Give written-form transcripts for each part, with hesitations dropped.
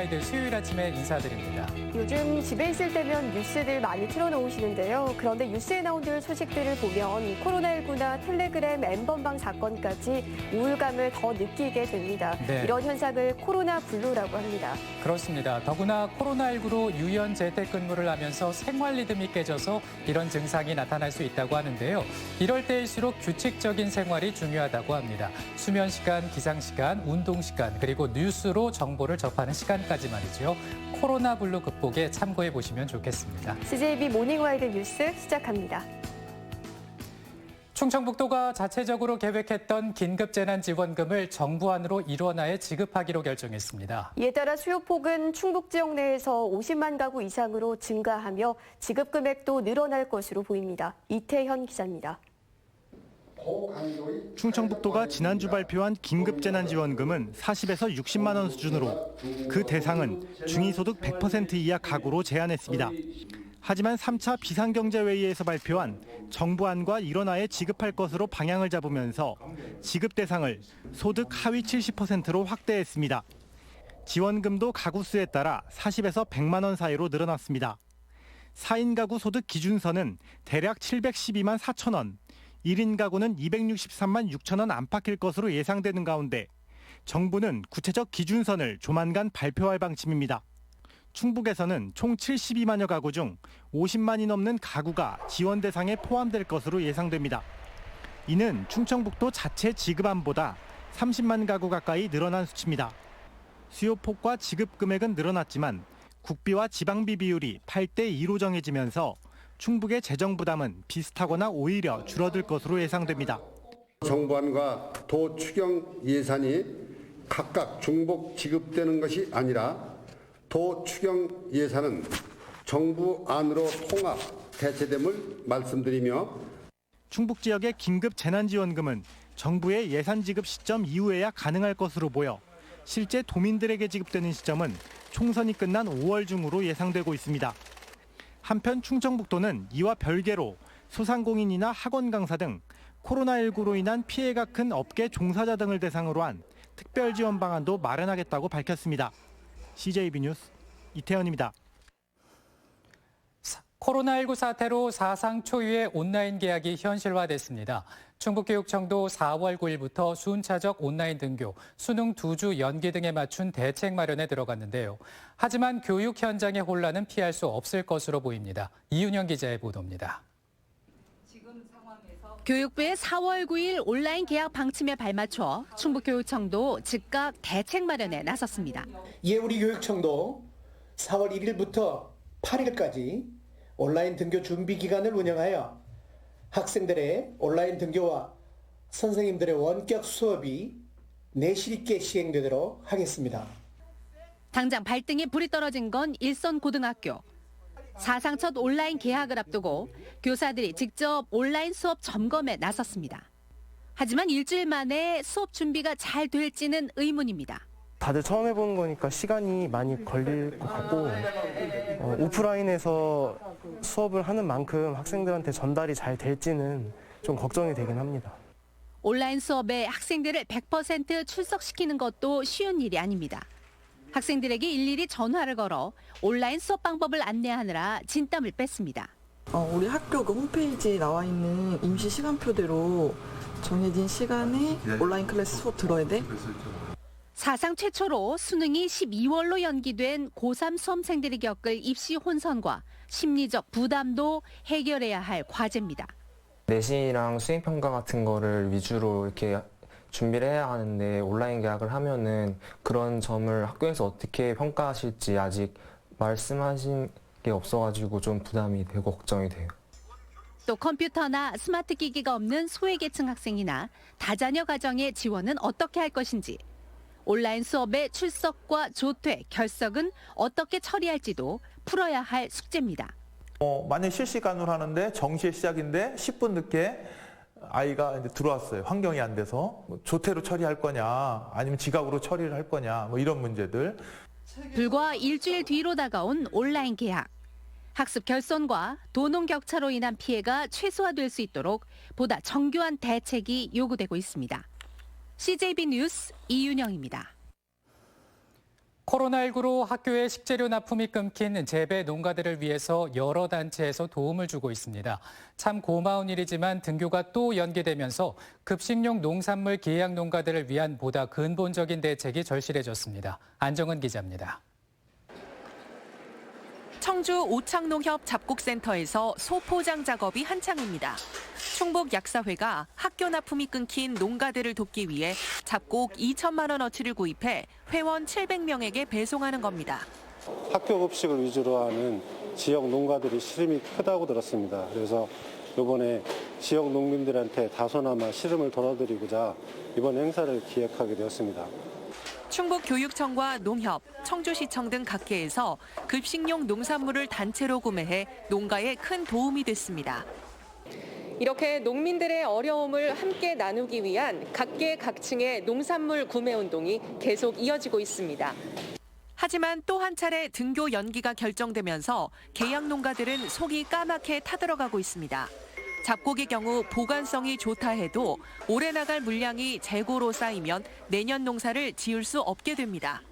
모닝와이드 수요일 아침에 인사드립니다. 요즘 집에 있을 때면 뉴스들 많이 틀어놓으시는데요. 그런데 뉴스에 나오는 소식들을 보면 코로나19나 텔레그램 N번방 사건까지 우울감을 더 느끼게 됩니다. 네. 이런 현상을 코로나 블루라고 합니다. 그렇습니다. 더구나 코로나19로 유연 재택근무를 하면서 생활 리듬이 깨져서 이런 증상이 나타날 수 있다고 하는데요. 이럴 때일수록 규칙적인 생활이 중요하다고 합니다. 수면 시간, 기상 시간, 운동 시간, 그리고 뉴스로 정보를 접하는 시간까지 말이죠. 코로나 블루 극복에 참고해 보시면 좋겠습니다. CJB 모닝와이드 뉴스 시작합니다. 충청북도가 자체적으로 계획했던 긴급재난지원금을 정부 안으로 일원화해 지급하기로 결정했습니다. 이에 따라 수요폭은 충북 지역 내에서 50만 가구 이상으로 증가하며 지급 금액도 늘어날 것으로 보입니다. 이태현 기자입니다. 충청북도가 지난주 발표한 긴급재난지원금은 40에서 60만 원 수준으로 그 대상은 중위소득 100% 이하 가구로 제한했습니다. 하지만 3차 비상경제회의에서 발표한 정부안과 일원화에 지급할 것으로 방향을 잡으면서 지급 대상을 소득 하위 70%로 확대했습니다. 지원금도 가구 수에 따라 40에서 100만 원 사이로 늘어났습니다. 4인 가구 소득 기준선은 대략 712만 4천 원, 1인 가구는 263만 6천 원 안팎일 것으로 예상되는 가운데 정부는 구체적 기준선을 조만간 발표할 방침입니다. 충북에서는 총 72만여 가구 중 50만이 넘는 가구가 지원 대상에 포함될 것으로 예상됩니다. 이는 충청북도 자체 지급안보다 30만 가구 가까이 늘어난 수치입니다. 수요폭과 지급 금액은 늘어났지만 국비와 지방비 비율이 8대 2로 정해지면서 충북의 재정 부담은 비슷하거나 오히려 줄어들 것으로 예상됩니다. 정부안과 도 추경 예산이 각각 중복 지급되는 것이 아니라 도 추경 예산은 정부 안으로 통합 대체됨을 말씀드리며 충북 지역의 긴급 재난지원금은 정부의 예산 지급 시점 이후에야 가능할 것으로 보여 실제 도민들에게 지급되는 시점은 총선이 끝난 5월 중으로 예상되고 있습니다. 한편 충청북도는 이와 별개로 소상공인이나 학원 강사 등 코로나19로 인한 피해가 큰 업계 종사자 등을 대상으로 한 특별 지원 방안도 마련하겠다고 밝혔습니다. CJB 뉴스 이태현입니다. 코로나19 사태로 사상 초유의 온라인 계약이 현실화됐습니다. 충북교육청도 4월 9일부터 순차적 온라인 등교, 수능 2주 연기 등에 맞춘 대책 마련에 들어갔는데요. 하지만 교육 현장의 혼란은 피할 수 없을 것으로 보입니다. 이윤영 기자의 보도입니다. 교육부의 4월 9일 온라인 계약 방침에 발맞춰 충북교육청도 즉각 대책 마련에 나섰습니다. 이에 우리 교육청도 4월 1일부터 8일까지 온라인 등교 준비 기간을 운영하여 학생들의 온라인 등교와 선생님들의 원격 수업이 내실 있게 시행되도록 하겠습니다. 당장 발등에 불이 떨어진 건 일선고등학교. 사상 첫 온라인 개학을 앞두고 교사들이 직접 온라인 수업 점검에 나섰습니다. 하지만 일주일 만에 수업 준비가 잘 될지는 의문입니다. 다들 처음 해보는 거니까 시간이 많이 걸릴 것 같고 오프라인에서 수업을 하는 만큼 학생들한테 전달이 잘 될지는 좀 걱정이 되긴 합니다. 온라인 수업에 학생들을 100% 출석시키는 것도 쉬운 일이 아닙니다. 학생들에게 일일이 전화를 걸어 온라인 수업 방법을 안내하느라 진땀을 뺐습니다. 우리 학교 그 홈페이지에 나와 있는 임시 시간표대로 정해진 시간에 온라인 클래스 수업 들어야 돼. 사상 최초로 수능이 12월로 연기된 고3 수험생들이 겪을 입시 혼선과 심리적 부담도 해결해야 할 과제입니다. 내신이랑 수행평가 같은 거를 위주로 이렇게 준비를 해야 하는데 온라인 계약을 하면은 그런 점을 학교에서 어떻게 평가하실지 아직 말씀하신 게 없어가지고 좀 부담이 되고 걱정이 돼요. 또 컴퓨터나 스마트 기기가 없는 소외계층 학생이나 다자녀 가정의 지원은 어떻게 할 것인지, 온라인 수업의 출석과 조퇴, 결석은 어떻게 처리할지도 풀어야 할 숙제입니다. 만약 실시간으로 하는데 정시에 시작인데 10분 늦게 아이가 이제 들어왔어요. 환경이 안 돼서 조퇴로 처리할 거냐, 아니면 지각으로 처리를 할 거냐, 이런 문제들. 불과 일주일 뒤로 다가온 온라인 개학. 학습 결손과 도농 격차로 인한 피해가 최소화될 수 있도록 보다 정교한 대책이 요구되고 있습니다. CJB 뉴스 이윤영입니다. 코로나19로 학교의 식재료 납품이 끊긴 재배 농가들을 위해서 여러 단체에서 도움을 주고 있습니다. 참 고마운 일이지만 등교가 또 연기되면서 급식용 농산물 계약 농가들을 위한 보다 근본적인 대책이 절실해졌습니다. 안정은 기자입니다. 청주 오창농협 잡곡센터에서 소포장 작업이 한창입니다. 충북 약사회가 학교 납품이 끊긴 농가들을 돕기 위해 잡곡 2천만 원어치를 구입해 회원 700명에게 배송하는 겁니다. 학교 급식을 위주로 하는 지역 농가들이 시름이 크다고 들었습니다. 그래서 이번에 지역 농민들한테 다소나마 시름을 덜어드리고자 이번 행사를 기획하게 되었습니다. 충북교육청과 농협, 청주시청 등 각계에서 급식용 농산물을 단체로 구매해 농가에 큰 도움이 됐습니다. 이렇게 농민들의 어려움을 함께 나누기 위한 각계 각층의 농산물 구매 운동이 계속 이어지고 있습니다. 하지만 또 한 차례 등교 연기가 결정되면서 계약 농가들은 속이 까맣게 타들어가고 있습니다. 잡곡의 경우 보관성이 좋다 해도 올해 나갈 물량이 재고로 쌓이면 내년 농사를 지을 수 없게 됩니다.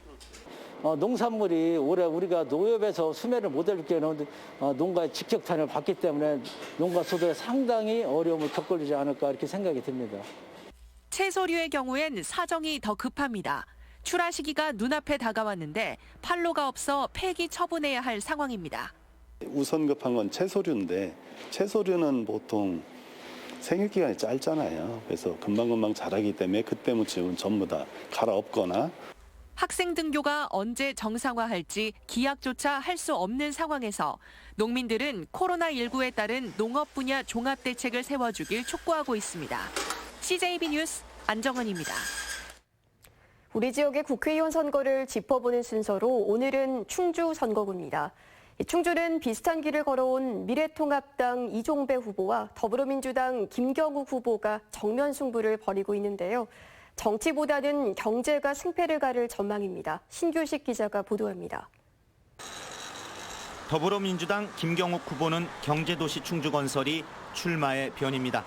농산물이 올해 우리가 농협에서 수매를 못 할 경우는 농가의 직격탄을 받기 때문에 농가 소득에 상당히 어려움을 겪지 않을까 이렇게 생각이 듭니다. 채소류의 경우엔 사정이 더 급합니다. 출하 시기가 눈앞에 다가왔는데 판로가 없어 폐기 처분해야 할 상황입니다. 우선 급한 건 채소류인데 채소류는 보통 생육기간이 짧잖아요. 그래서 금방금방 자라기 때문에 그때부터 전부 다 갈아엎거나 학생 등교가 언제 정상화할지 기약조차 할 수 없는 상황에서 농민들은 코로나19에 따른 농업 분야 종합대책을 세워주길 촉구하고 있습니다. CJB 뉴스 안정은입니다. 우리 지역의 국회의원 선거를 짚어보는 순서로 오늘은 충주 선거구입니다. 충주는 비슷한 길을 걸어온 미래통합당 이종배 후보와 더불어민주당 김경욱 후보가 정면 승부를 벌이고 있는데요. 정치보다는 경제가 승패를 가를 전망입니다. 신규식 기자가 보도합니다. 더불어민주당 김경욱 후보는 경제도시 충주건설이 출마의 변입니다.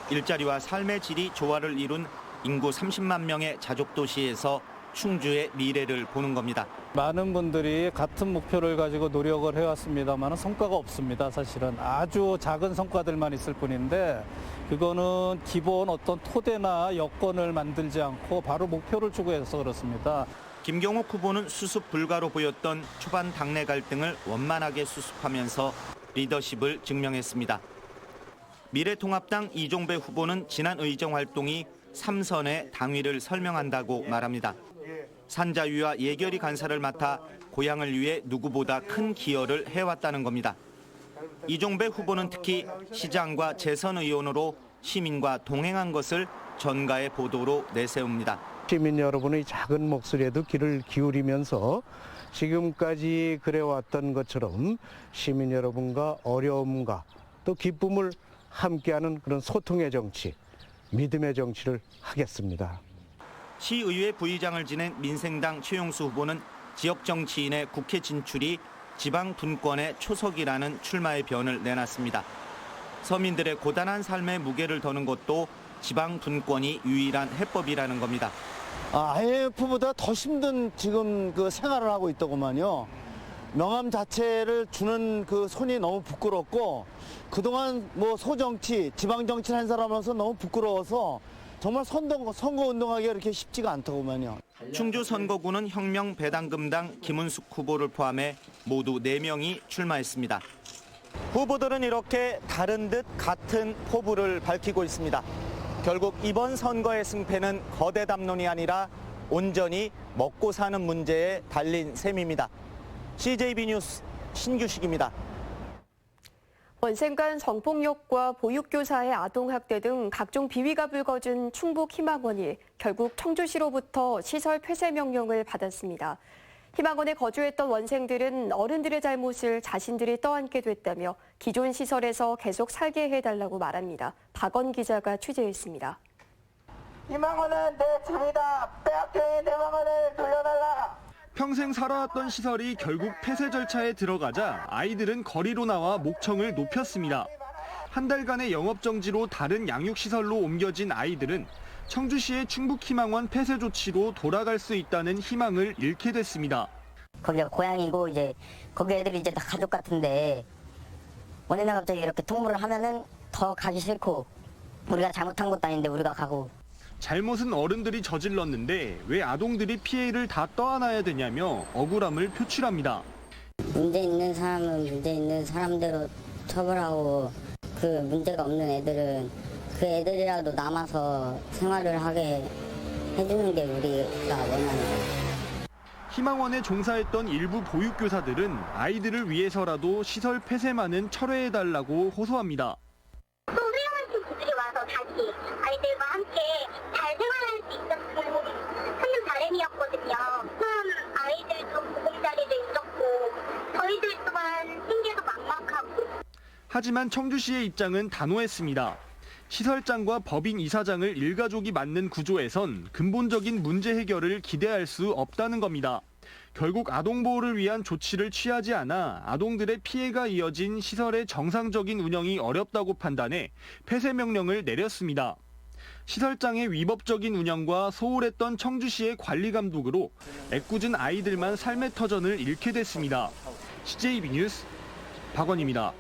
일자리와 삶의 질이 조화를 이룬 인구 30만 명의 자족도시에서 충주의 미래를 보는 겁니다. 많은 분들이 같은 목표를 가지고 노력을 해왔습니다만 성과가 없습니다. 사실은 아주 작은 성과들만 있을 뿐인데 그거는 기본 어떤 토대나 여건을 만들지 않고 바로 목표를 추구해서 그렇습니다. 김경욱 후보는 수습 불가로 보였던 초반 당내 갈등을 원만하게 수습하면서 리더십을 증명했습니다. 미래통합당 이종배 후보는 지난 의정 활동이 3선의 당위를 설명한다고 말합니다. 산자위와 예결위 간사를 맡아 고향을 위해 누구보다 큰 기여를 해왔다는 겁니다. 이종배 후보는 특히 시장과 재선 의원으로 시민과 동행한 것을 전가의 보도로 내세웁니다. 시민 여러분의 작은 목소리에도 귀를 기울이면서 지금까지 그래왔던 것처럼 시민 여러분과 어려움과 또 기쁨을 함께하는 그런 소통의 정치, 믿음의 정치를 하겠습니다. 시의회 부의장을 지낸 민생당 최용수 후보는 지역 정치인의 국회 진출이 지방 분권의 초석이라는 출마의 변을 내놨습니다. 서민들의 고단한 삶의 무게를 더는 것도 지방 분권이 유일한 해법이라는 겁니다. IMF보다 더 힘든 지금 그 생활을 하고 있더구만요. 명함 자체를 주는 그 손이 너무 부끄럽고 그동안 뭐 소정치, 지방정치를 한 사람으로서 너무 부끄러워서 정말 선거운동하기가 이렇게 쉽지가 않더구만요. 충주 선거구는 혁명 배당금당 김은숙 후보를 포함해 모두 4명이 출마했습니다. 후보들은 이렇게 다른 듯 같은 포부를 밝히고 있습니다. 결국 이번 선거의 승패는 거대 담론이 아니라 온전히 먹고 사는 문제에 달린 셈입니다. CJB 뉴스 신규식입니다. 원생간 성폭력과 보육교사의 아동학대 등 각종 비위가 불거진 충북희망원이 결국 청주시로부터 시설 폐쇄 명령을 받았습니다. 희망원에 거주했던 원생들은 어른들의 잘못을 자신들이 떠안게 됐다며 기존 시설에서 계속 살게 해달라고 말합니다. 박원 기자가 취재했습니다. 희망원은 내 집이다. 빼앗겨인 희망원을 돌려달라. 평생 살아왔던 시설이 결국 폐쇄 절차에 들어가자 아이들은 거리로 나와 목청을 높였습니다. 한 달간의 영업정지로 다른 양육시설로 옮겨진 아이들은 청주시의 충북희망원 폐쇄 조치로 돌아갈 수 있다는 희망을 잃게 됐습니다. 거기가 고향이고 이제 거기 애들이 이제 다 가족 같은데 어느 날 갑자기 이렇게 통보를 하면은 더 가기 싫고 우리가 잘못한 것도 아닌데 우리가 가고. 잘못은 어른들이 저질렀는데 왜 아동들이 피해를 다 떠안아야 되냐며 억울함을 표출합니다. 문제 있는 사람은 문제 있는 사람대로 처벌하고 그 문제가 없는 애들은 그 애들이라도 남아서 생활을 하게 해주는 게 우리가 원하는 거예요. 희망원에 종사했던 일부 보육교사들은 아이들을 위해서라도 시설 폐쇄만은 철회해달라고 호소합니다. 또 훌륭한 분들이 와서 다시 아이들과 함께 잘 생활할 수 있었으면 하는 바람이었거든요. 참 아이들도 보금자리를 잃었고 저희들 또한 생계도 막막하고. 하지만 청주시의 입장은 단호했습니다. 시설장과 법인 이사장을 일가족이 맡는 구조에선 근본적인 문제 해결을 기대할 수 없다는 겁니다. 결국 아동보호를 위한 조치를 취하지 않아 아동들의 피해가 이어진 시설의 정상적인 운영이 어렵다고 판단해 폐쇄 명령을 내렸습니다. 시설장의 위법적인 운영과 소홀했던 청주시의 관리 감독으로 애꿎은 아이들만 삶의 터전을 잃게 됐습니다. CJB 뉴스 박원입니다.